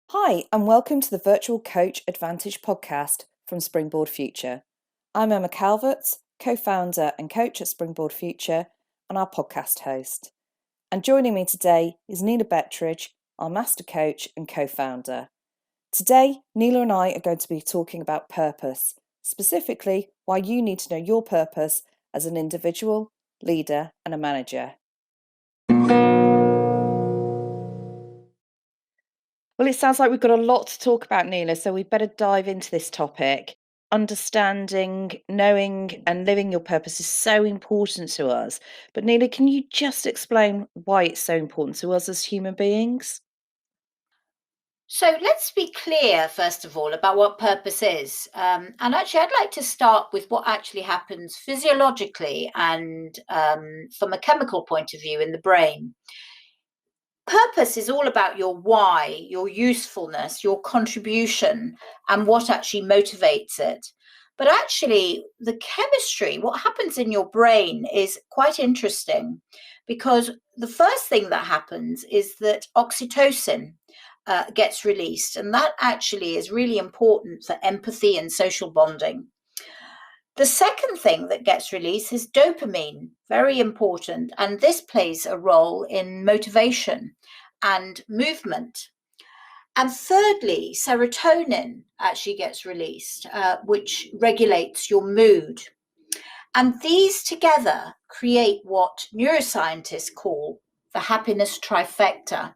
Hi, and welcome to the Virtual Coach Advantage podcast from Springboard Future. I'm Emma Calvert, co-founder and coach at Springboard Future and our podcast host. And joining me today is Neela Bettridge, our master coach and co-founder. Today, Neela and I are going to be talking about purpose, specifically why you need to know your purpose as an individual, leader, and a manager. Well, it sounds like we've got a lot to talk about, Neela, so we better dive into this topic. Understanding, knowing, and living your purpose is so important to us. But, Neela, can you just explain why it's so important to us as human beings? So let's be clear, first of all, about what purpose is. And actually, I'd like to start with what actually happens physiologically and from a chemical point of view in the brain. Purpose is all about your why, your usefulness, your contribution, and what actually motivates it. But actually, the chemistry, what happens in your brain is quite interesting because the first thing that happens is that oxytocin gets released, and that actually is really important for empathy and social bonding. The second thing that gets released is dopamine, very important, and this plays a role in motivation and movement. And thirdly, serotonin actually gets released, which regulates your mood. And these together create what neuroscientists call the happiness trifecta.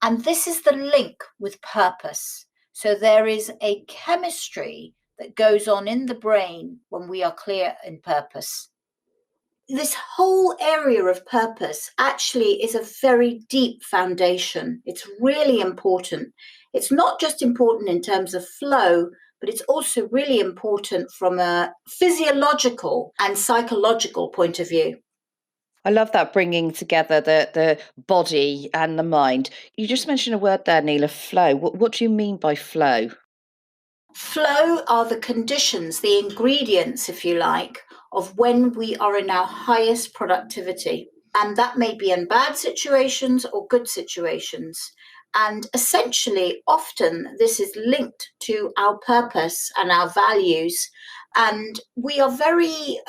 And this is the link with purpose. So there is a chemistry that goes on in the brain when we are clear in purpose. This whole area of purpose actually is a very deep foundation. It's really important. It's not just important in terms of flow, but it's also really important from a physiological and psychological point of view. I love that bringing together the body and the mind. You just mentioned a word there, Neela, flow. What do you mean by flow? Flow are the conditions, the ingredients, if you like, of when we are in our highest productivity. And that may be in bad situations or good situations. And essentially, often this is linked to our purpose and our values. And we are very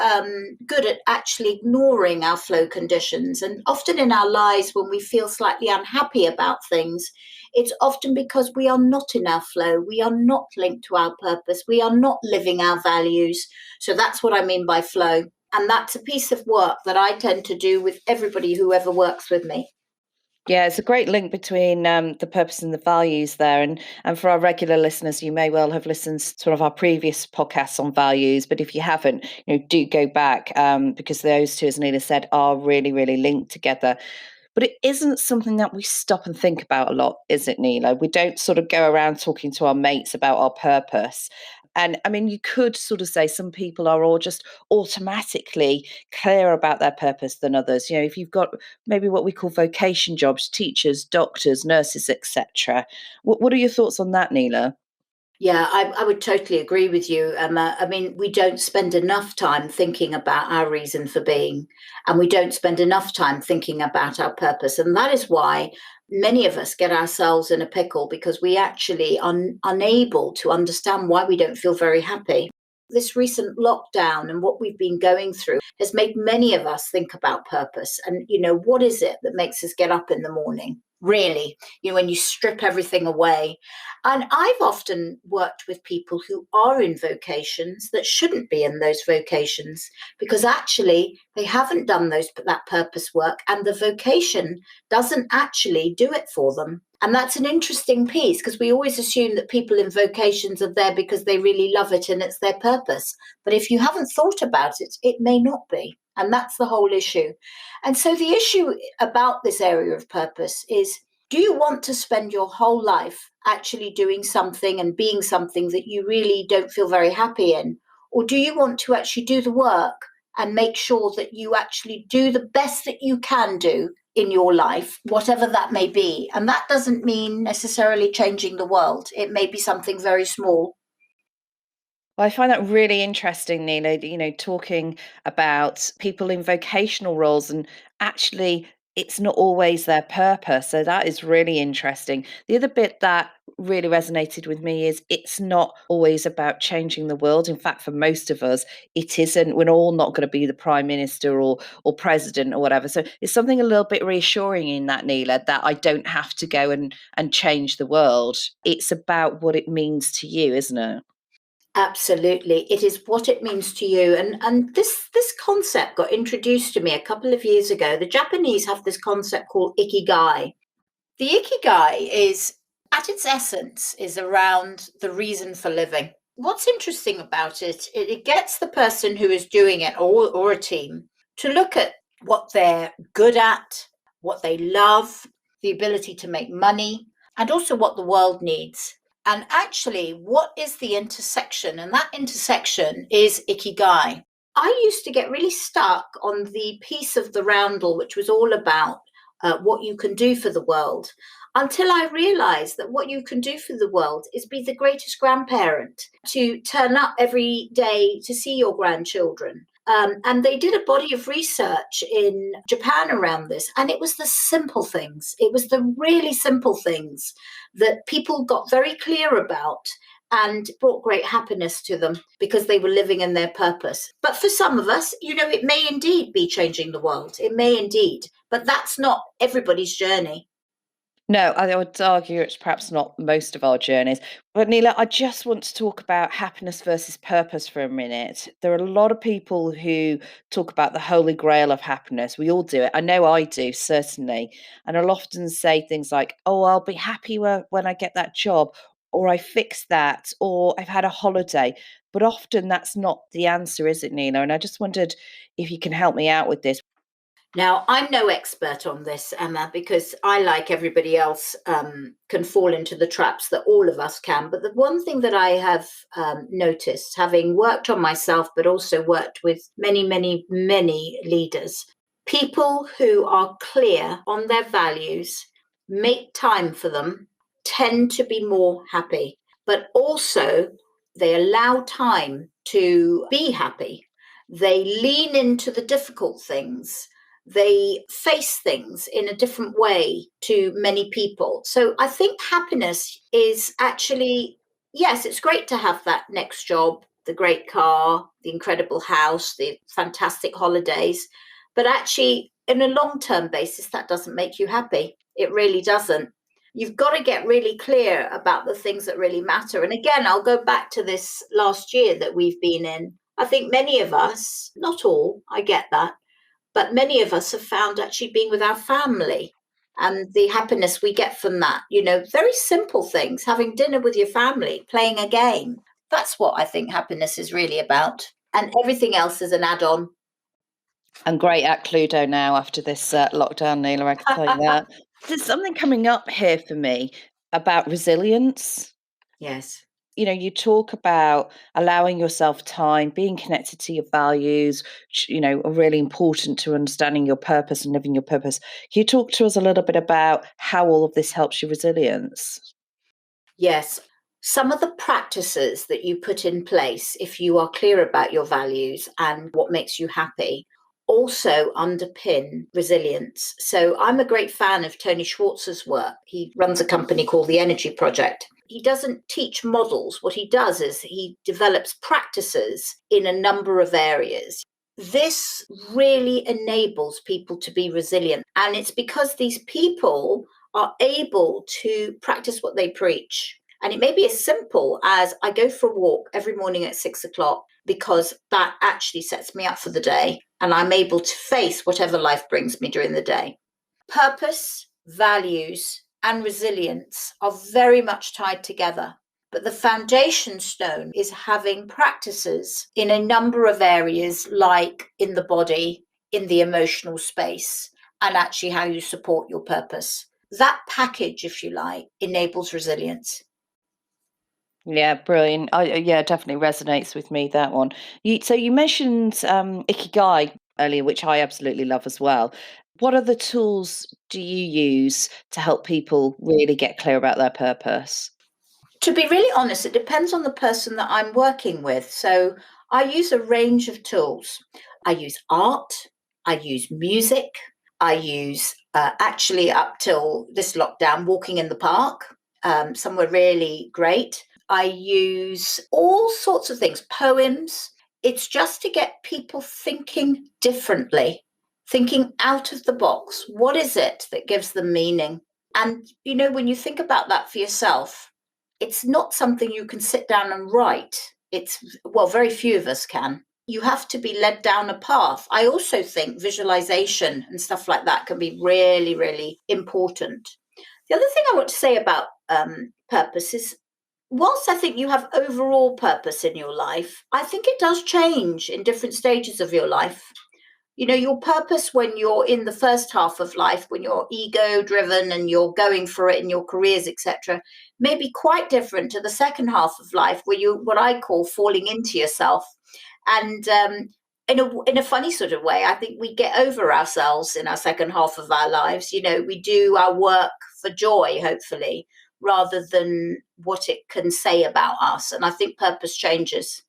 good at actually ignoring our flow conditions. And often in our lives, when we feel slightly unhappy about things, it's often because we are not in our flow. We are not linked to our purpose. We are not living our values. So that's what I mean by flow. And that's a piece of work that I tend to do with everybody who ever works with me. Yeah, it's a great link between the purpose and the values there. And for our regular listeners, you may well have listened to sort of our previous podcasts on values. But if you haven't, do go back because those two, as Neela said, are really, really linked together. But it isn't something that we stop and think about a lot, is it, Neela? We don't sort of go around talking to our mates about our purpose. And I mean, you could sort of say some people are all just automatically clearer about their purpose than others. If you've got maybe what we call vocation jobs, teachers, doctors, nurses, etc. What are your thoughts on that, Neela? Yeah, I would totally agree with you, Emma. I mean, we don't spend enough time thinking about our reason for being, and we don't spend enough time thinking about our purpose. And that is why many of us get ourselves in a pickle because we actually are unable to understand why we don't feel very happy. This recent lockdown and what we've been going through has made many of us think about purpose. And, what is it that makes us get up in the morning? Really, when you strip everything away. And I've often worked with people who are in vocations that shouldn't be in those vocations because actually they haven't done that purpose work and the vocation doesn't actually do it for them. And that's an interesting piece because we always assume that people in vocations are there because they really love it and it's their purpose. But if you haven't thought about it, it may not be. And that's the whole issue. And so the issue about this area of purpose is, do you want to spend your whole life actually doing something and being something that you really don't feel very happy in? Or do you want to actually do the work and make sure that you actually do the best that you can do in your life, whatever that may be? And that doesn't mean necessarily changing the world. It may be something very small. Well, I find that really interesting, Neela, talking about people in vocational roles and actually it's not always their purpose. So that is really interesting. The other bit that really resonated with me is it's not always about changing the world. In fact, for most of us, it isn't. We're all not going to be the prime minister or president or whatever. So it's something a little bit reassuring in that, Neela, that I don't have to go and change the world. It's about what it means to you, isn't it? Absolutely. It is what it means to you. And this concept got introduced to me a couple of years ago. The Japanese have this concept called Ikigai. The Ikigai is, at its essence, is around the reason for living. What's interesting about it, it gets the person who is doing it, or a team, to look at what they're good at, what they love, the ability to make money, and also what the world needs. And actually, what is the intersection? And that intersection is Ikigai. I used to get really stuck on the piece of the roundel, which was all about what you can do for the world, until I realized that what you can do for the world is be the greatest grandparent, to turn up every day to see your grandchildren. And they did a body of research in Japan around this, and it was the simple things. It was the really simple things that people got very clear about and brought great happiness to them because they were living in their purpose. But for some of us, it may indeed be changing the world. It may indeed, but that's not everybody's journey. No, I would argue it's perhaps not most of our journeys. But Neela, I just want to talk about happiness versus purpose for a minute. There are a lot of people who talk about the holy grail of happiness. We all do it. I know I do, certainly. And I'll often say things like, oh, I'll be happy when I get that job, or I fix that, or I've had a holiday. But often that's not the answer, is it, Neela? And I just wondered if you can help me out with this. Now, I'm no expert on this, Emma, because I, like everybody else, can fall into the traps that all of us can. But the one thing that I have noticed, having worked on myself, but also worked with many, many, many leaders, people who are clear on their values, make time for them, tend to be more happy, but also they allow time to be happy. They lean into the difficult things. They face things in a different way to many people. So I think happiness is actually, yes, it's great to have that next job, the great car, the incredible house, the fantastic holidays. But actually, in a long-term basis, that doesn't make you happy. It really doesn't. You've got to get really clear about the things that really matter. And again, I'll go back to this last year that we've been in. I think many of us, not all, I get that, but many of us have found actually being with our family and the happiness we get from that, very simple things, having dinner with your family, playing a game. That's what I think happiness is really about. And everything else is an add-on. I'm great at Cluedo now after this lockdown, Neela, I can tell you that. There's something coming up here for me about resilience. Yes. You talk about allowing yourself time, being connected to your values, which, are really important to understanding your purpose and living your purpose. Can you talk to us a little bit about how all of this helps your resilience? Yes. Some of the practices that you put in place, if you are clear about your values and what makes you happy, also underpin resilience. So I'm a great fan of Tony Schwartz's work. He runs a company called the Energy Project. He doesn't teach models. What he does is he develops practices in a number of areas. This really enables people to be resilient. And it's because these people are able to practice what they preach. And it may be as simple as I go for a walk every morning at 6:00 because that actually sets me up for the day and I'm able to face whatever life brings me during the day. Purpose, values, and resilience are very much tied together. But the foundation stone is having practices in a number of areas, like in the body, in the emotional space, and actually how you support your purpose. That package, if you like, enables resilience. Yeah, brilliant. Yeah, definitely resonates with me, that one. So you mentioned Ikigai earlier, which I absolutely love as well. What other tools do you use to help people really get clear about their purpose? To be really honest, it depends on the person that I'm working with. So I use a range of tools. I use art, I use music, I use actually up till this lockdown, walking in the park. some were really great. I use all sorts of things, poems. It's just to get people thinking differently, thinking out of the box. What is it that gives them meaning? And, when you think about that for yourself, it's not something you can sit down and write. Very few of us can. You have to be led down a path. I also think visualization and stuff like that can be really, really important. The other thing I want to say about purpose is, whilst I think you have overall purpose in your life, I think it does change in different stages of your life. Your purpose when you're in the first half of life, when you're ego driven and you're going for it in your careers, etc., may be quite different to the second half of life where you, what I call, falling into yourself. And in a funny sort of way, I think we get over ourselves in our second half of our lives. We do our work for joy, hopefully, rather than what it can say about us. And I think purpose changes.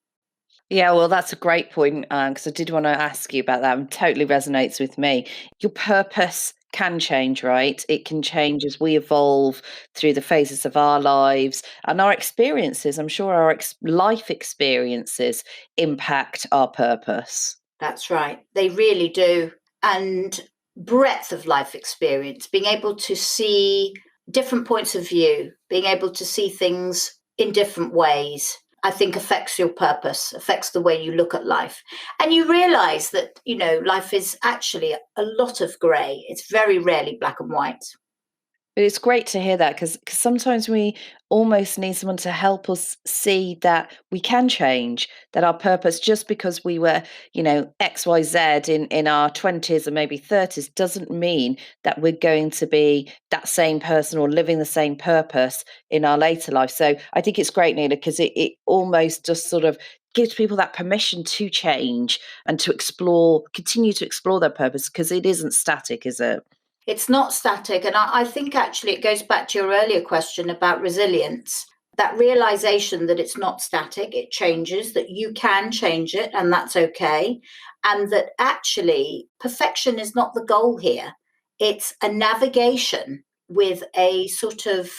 Yeah, well, that's a great point, because I did want to ask you about that, and totally resonates with me. Your purpose can change, right? It can change as we evolve through the phases of our lives and our experiences. I'm sure our life experiences impact our purpose. That's right. They really do. And breadth of life experience, being able to see different points of view, being able to see things in different ways, I think affects your purpose, affects the way you look at life. And you realize that, life is actually a lot of gray. It's very rarely black and white. But it's great to hear that, because sometimes we almost need someone to help us see that we can change, that our purpose, just because we were, XYZ in our 20s or maybe 30s, doesn't mean that we're going to be that same person or living the same purpose in our later life. So I think it's great, Neela, because it almost just sort of gives people that permission to change and to continue to explore their purpose, because it isn't static, is it? It's not static. And I think actually it goes back to your earlier question about resilience, that realization that it's not static, it changes, that you can change it, and that's okay. And that actually perfection is not the goal here. It's a navigation with a sort of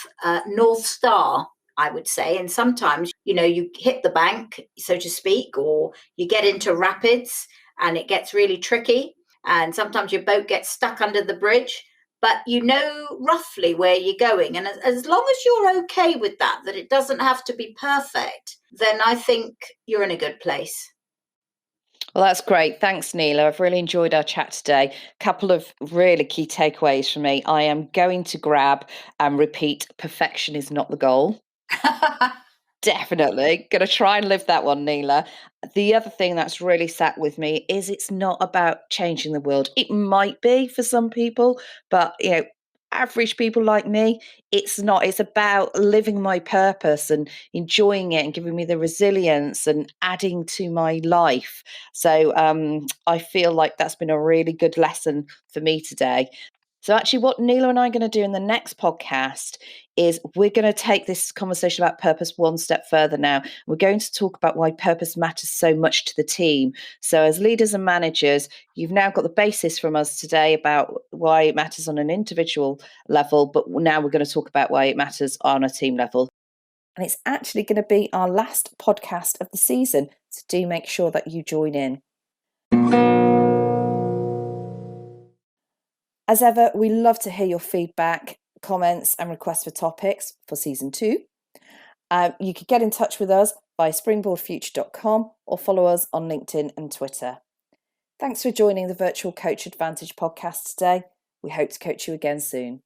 North Star, I would say. And sometimes, you hit the bank, so to speak, or you get into rapids and it gets really tricky. And sometimes your boat gets stuck under the bridge, but you know roughly where you're going. And as long as you're okay with that it doesn't have to be perfect, then I think you're in a good place. Well, that's great. Thanks, Neela. I've really enjoyed our chat today. A couple of really key takeaways for me. I am going to grab and repeat: perfection is not the goal. Definitely. Going to try and live that one, Neela. The other thing that's really sat with me is it's not about changing the world. It might be for some people, but average people like me, it's not. It's about living my purpose and enjoying it and giving me the resilience and adding to my life. So I feel like that's been a really good lesson for me today. So actually, what Neela and I are going to do in the next podcast is we're going to take this conversation about purpose one step further now. We're going to talk about why purpose matters so much to the team. So as leaders and managers, you've now got the basis from us today about why it matters on an individual level, but now we're going to talk about why it matters on a team level. And it's actually going to be our last podcast of the season, so do make sure that you join in. As ever, we love to hear your feedback, comments and requests for topics for season 2. You could get in touch with us via springboardfuture.com or follow us on LinkedIn and Twitter. Thanks for joining the Virtual Coach Advantage podcast today. We hope to coach you again soon.